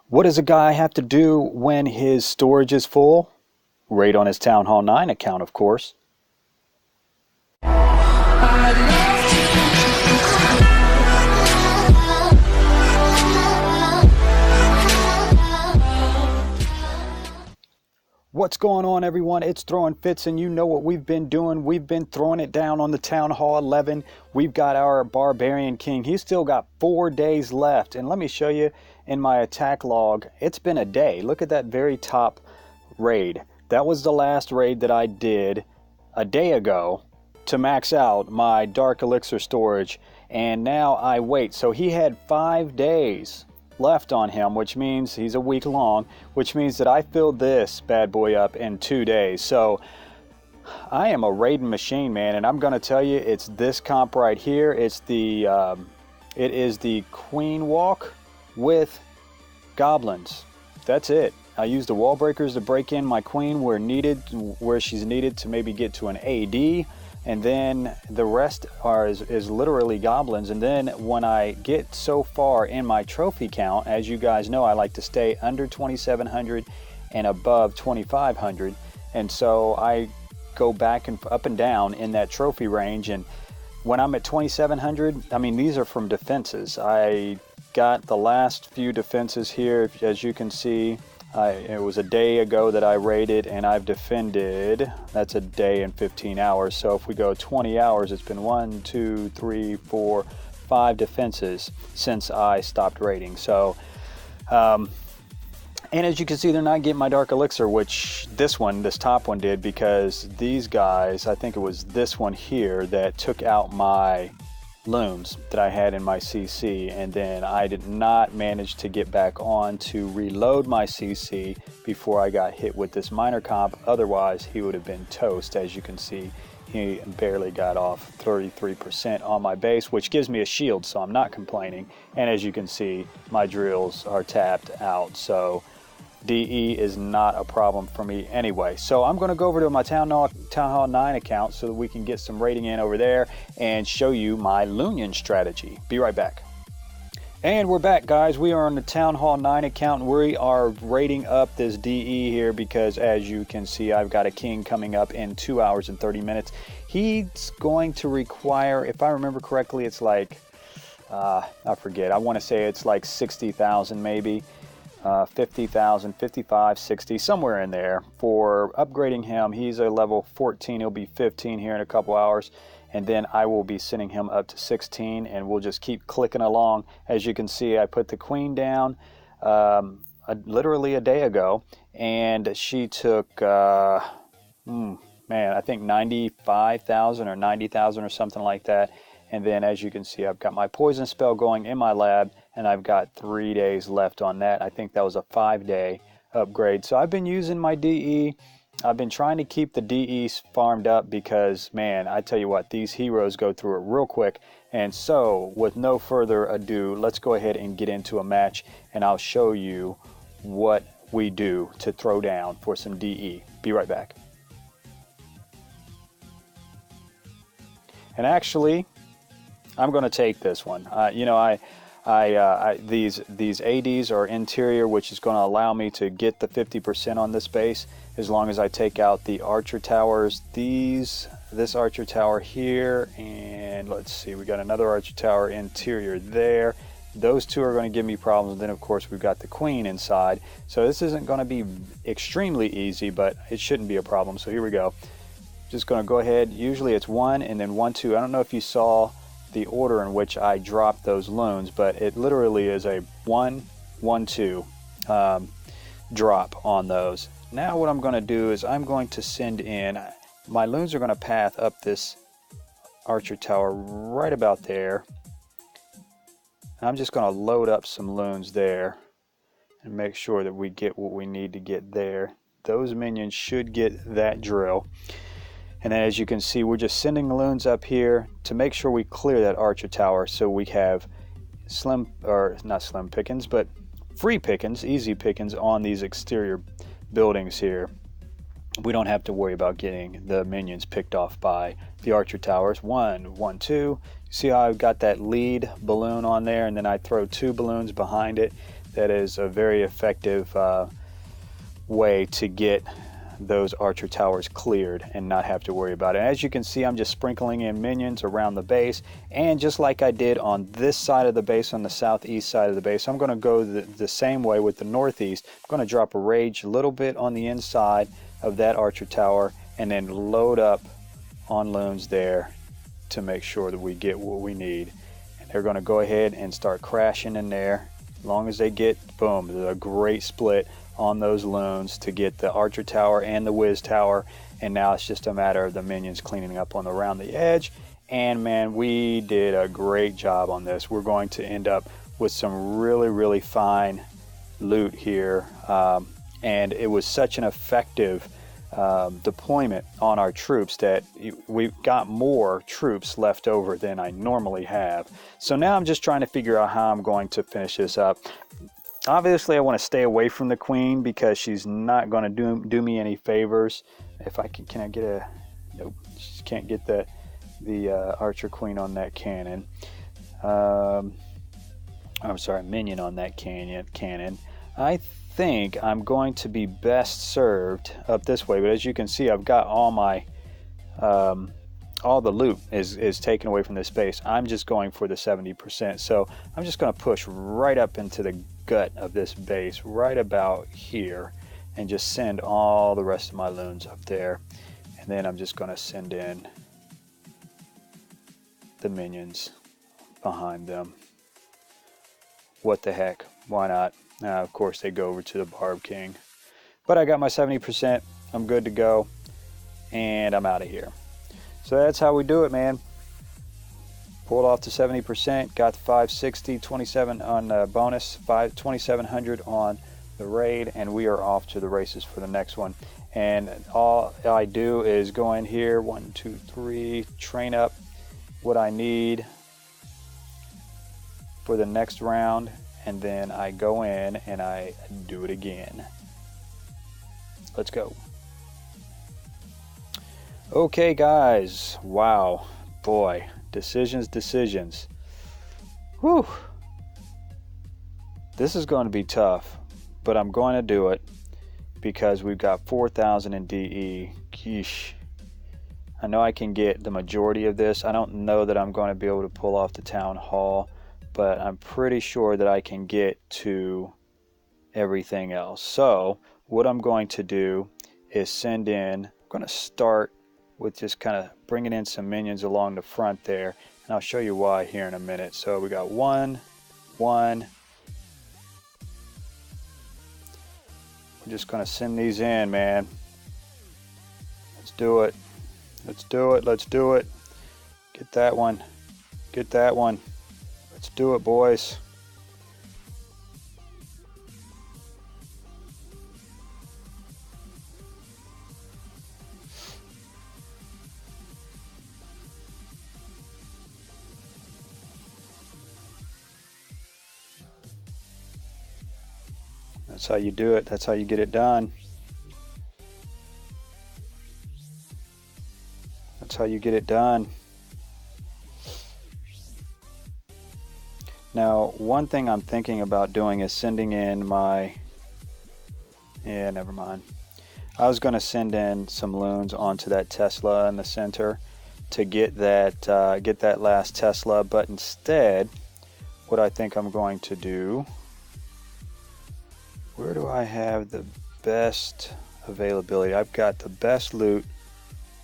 What does a guy have to do when his storage is full? Raid on his Town Hall 9 account, of course. What's going on, everyone? It's ThrowinFitz, and you know what we've been doing. We've been throwing it down on the Town Hall 11. We've got our Barbarian King. He's still got 4 days left. And let me show you in my attack log. It's been a day. Look at that very top raid. That was the last raid that I did a day ago to max out my Dark Elixir storage. And now I wait. So he had 5 days left on him, which means he's a week long, which means that I filled this bad boy up in 2 days. So I am a raiding machine, man, and I'm gonna tell you, it's this comp right here. It's the it is the Queen Walk with goblins. That's it. I use the wall breakers to break in my queen where needed, where she's needed to maybe get to an AD. And then the rest is literally goblins. And then when I get so far in my trophy count, as you guys know, I like to stay under 2,700 and above 2,500. And so I go back and up and down in that trophy range. And when I'm at 2,700, I mean, these are from defenses. I got the last few defenses here, as you can see. It was a day ago that I raided, and I've defended, that's a day and 15 hours. So if we go 20 hours, it's been 1, 2, 3, 4, 5 defenses since I stopped raiding. So, and as you can see, they're not getting my Dark Elixir, which this top one did, because these guys, I think it was this one here that took out my loons that I had in my CC, and then I did not manage to get back on to reload my CC before I got hit with this minor comp. Otherwise he would have been toast. As you can see, he barely got off 33% on my base, which gives me a shield, so I'm not complaining. And as you can see, my drills are tapped out, so DE is not a problem for me anyway. So I'm going to go over to my Town Hall 9 account so that we can get some raiding in over there and show you my loonion strategy. Be right back. And we're back, guys. We are on the Town Hall 9 account. We are raiding up this DE here because, as you can see, I've got a king coming up in 2 hours and 30 minutes. He's going to require, if I remember correctly, it's like, I forget. I want to say it's like 60,000 maybe. 50,000, 55, 60, somewhere in there for upgrading him. He's a level 14. He'll be 15 here in a couple hours, and then I will be sending him up to 16, and we'll just keep clicking along. As you can see, I put the queen down literally a day ago, and she took man, I think 95,000 or 90,000 or something like that. And then, as you can see, I've got my poison spell going in my lab, and I've got 3 days left on that. I think that was a 5-day upgrade. So I've been using my DE. I've been trying to keep the DE farmed up because, man, I tell you what, these heroes go through it real quick. And so, with no further ado, let's go ahead and get into a match, and I'll show you what we do to throw down for some DE. Be right back. And actually, I'm going to take this one. You know, these ADs are interior, which is going to allow me to get the 50% on this base as long as I take out the archer towers. This archer tower here, and let's see, we got another archer tower interior there. Those two are going to give me problems. And then, of course, we've got the queen inside. So this isn't going to be extremely easy, but it shouldn't be a problem. So here we go. Just going to go ahead. Usually it's 1 and then 1, 2. I don't know if you saw the order in which I dropped those loons, but it literally is a 1, 1, 2 drop on those. Now what I'm going to do is I'm going to send in, my loons are going to path up this archer tower right about there. I'm just going to load up some loons there and make sure that we get what we need to get there. Those minions should get that drill. And then, as you can see, we're just sending loons up here to make sure we clear that archer tower so we have not slim pickings, but free pickings, easy pickings on these exterior buildings here. We don't have to worry about getting the minions picked off by the archer towers. 1, 1, 2. See how I've got that lead balloon on there, and then I throw 2 balloons behind it. that is a very effective way to get those archer towers cleared and not have to worry about it. As you can see, I'm just sprinkling in minions around the base, and just like I did on this side of the base, on the southeast side of the base, I'm going to go the same way with the northeast. I'm going to drop a rage a little bit on the inside of that archer tower and then load up on loons there to make sure that we get what we need. And they're going to go ahead and start crashing in there. As long as they get, boom, a great split on those loons to get the archer tower and the whiz tower. And now it's just a matter of the minions cleaning up on around the edge. And man, we did a great job on this. We're going to end up with some really fine loot here. And it was such an effective deployment on our troops that we've got more troops left over than I normally have. So now I'm just trying to figure out how I'm going to finish this up. Obviously, I want to stay away from the queen because she's not going to do me any favors. If I can I get a... Nope, just can't get the archer queen on that cannon. I'm sorry, minion on that cannon. I think I'm going to be best served up this way, but as you can see, I've got all my all the loot is taken away from this base. I'm just going for the 70%, so I'm just going to push right up into the gut of this base right about here and just send all the rest of my loons up there, and then I'm just going to send in the minions behind them. What the heck, why not? Of course they go over to the Barb King, but I got my 70%. I'm good to go, and I'm out of here. So that's how we do it, man. Pulled off the 70%, got the 560, 27 on the bonus, 2700 on the raid, and we are off to the races for the next one. And all I do is go in here, 1, 2, 3, train up what I need for the next round, and then I go in and I do it again. Let's go. Okay, guys. Wow, boy. Decisions. Whew. This is going to be tough, but I'm going to do it because we've got 4,000 in DE. Yeesh. I know I can get the majority of this. I don't know that I'm going to be able to pull off the town hall, but I'm pretty sure that I can get to everything else. So what I'm going to do is send in, I'm going to start with just kind of bringing in some minions along the front there, and I'll show you why here in a minute. So we got one. We're just going to send these in, man. Let's do it. Let's do it. Get that one. Let's do it, boys. That's how you do it. That's how you get it done. That's how you get it done. Now, one thing I'm thinking about doing is sending in my... Yeah, never mind. I was going to send in some loons onto that Tesla in the center to get that last Tesla, but instead, what I think I'm going to do... Where do I have the best availability? I've got the best loot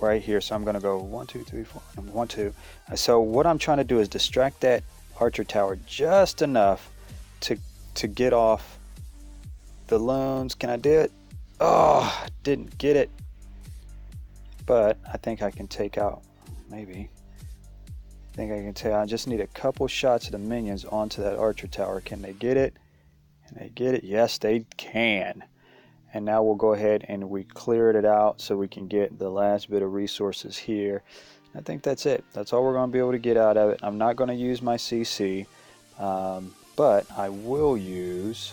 right here, so I'm going to go 1, 2, 3, 4, 1, 2. So what I'm trying to do is distract that archer tower just enough to get off the loons. Can I do it? Oh, didn't get it. But I think I can take out, maybe. I just need a couple shots of the minions onto that archer tower. Can they get it? Can they get it? Yes, they can. And now we'll go ahead and we cleared it out so we can get the last bit of resources here. I think that's it. That's all we're going to be able to get out of it. I'm not going to use my CC, but I will use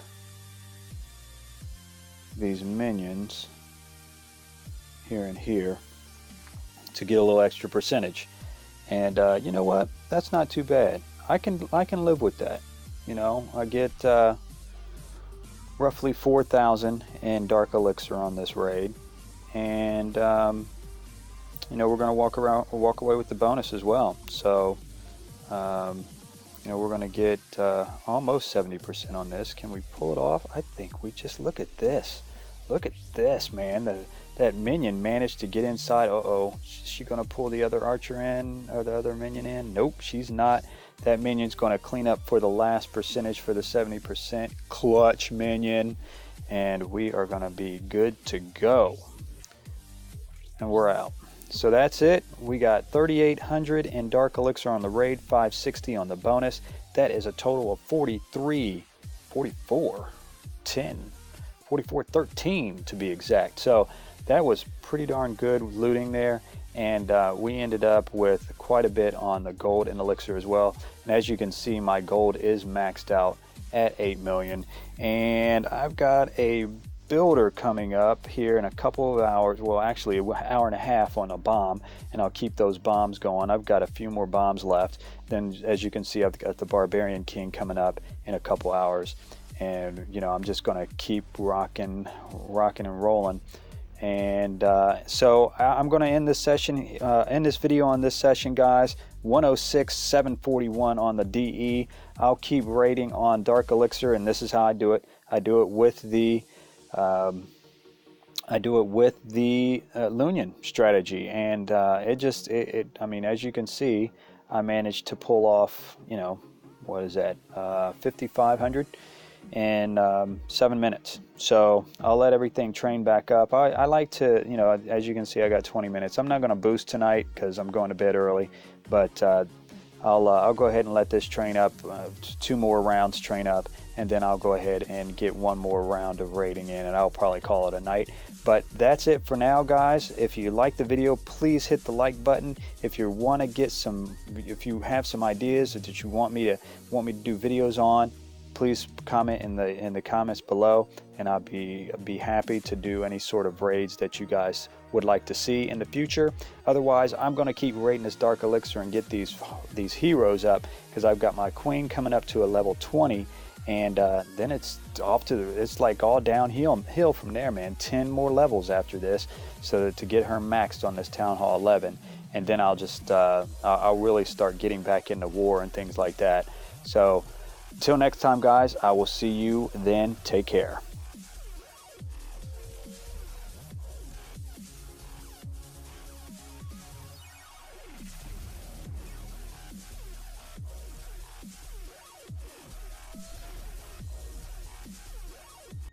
these minions here and here to get a little extra percentage. And you know what? That's not too bad. I can live with that. You know, I get roughly 4,000 in dark elixir on this raid, and you know, we're going to walk away with the bonus as well. So you know, we're going to get almost 70% on this. Can we pull it off? I think we just look at this. Look at this, man. That minion managed to get inside. Uh-oh. Is she going to pull the other archer in, or the other minion in? Nope, she's not. That minion's going to clean up for the last percentage for the 70%. Clutch minion. And we are going to be good to go. And we're out. So that's it. We got 3,800 in dark elixir on the raid, 560 on the bonus. That is a total of 4413 to be exact. So that was pretty darn good looting there, and we ended up with quite a bit on the gold and elixir as well. And as you can see, my gold is maxed out at 8 million, and I've got a builder coming up here in a couple of hours. Well, actually an hour and a half on a bomb, and I'll keep those bombs going. I've got a few more bombs left. Then as you can see, I've got the Barbarian King coming up in a couple hours, and you know, I'm just going to keep rocking and rolling. And so I'm going to end this session, end this video on this session, guys. 106,741 on the DE. I'll keep raiding on dark elixir, and this is how I do it. I do it with the loonion strategy, and I mean, as you can see, I managed to pull off, you know, what is that, 5,500 in 7 minutes. So I'll let everything train back up. I like to, you know, as you can see, I got 20 minutes. I'm not going to boost tonight because I'm going to bed early, but I'll go ahead and let this train up, 2 more rounds train up, and then I'll go ahead and get 1 more round of raiding in, and I'll probably call it a night. But that's it for now, guys. If you like the video, please hit the like button. If you want to get some, if you have some ideas that you want me to do videos on, please comment in the comments below, and I'll be happy to do any sort of raids that you guys would like to see in the future. Otherwise, I'm going to keep raiding this dark elixir and get these heroes up, because I've got my queen coming up to a level 20, and then it's off to it's like all downhill from there, man. 10 more levels after this, so that to get her maxed on this Town Hall 11, and then I'll just I'll really start getting back into war and things like that. So till next time, guys, I will see you then. Take care.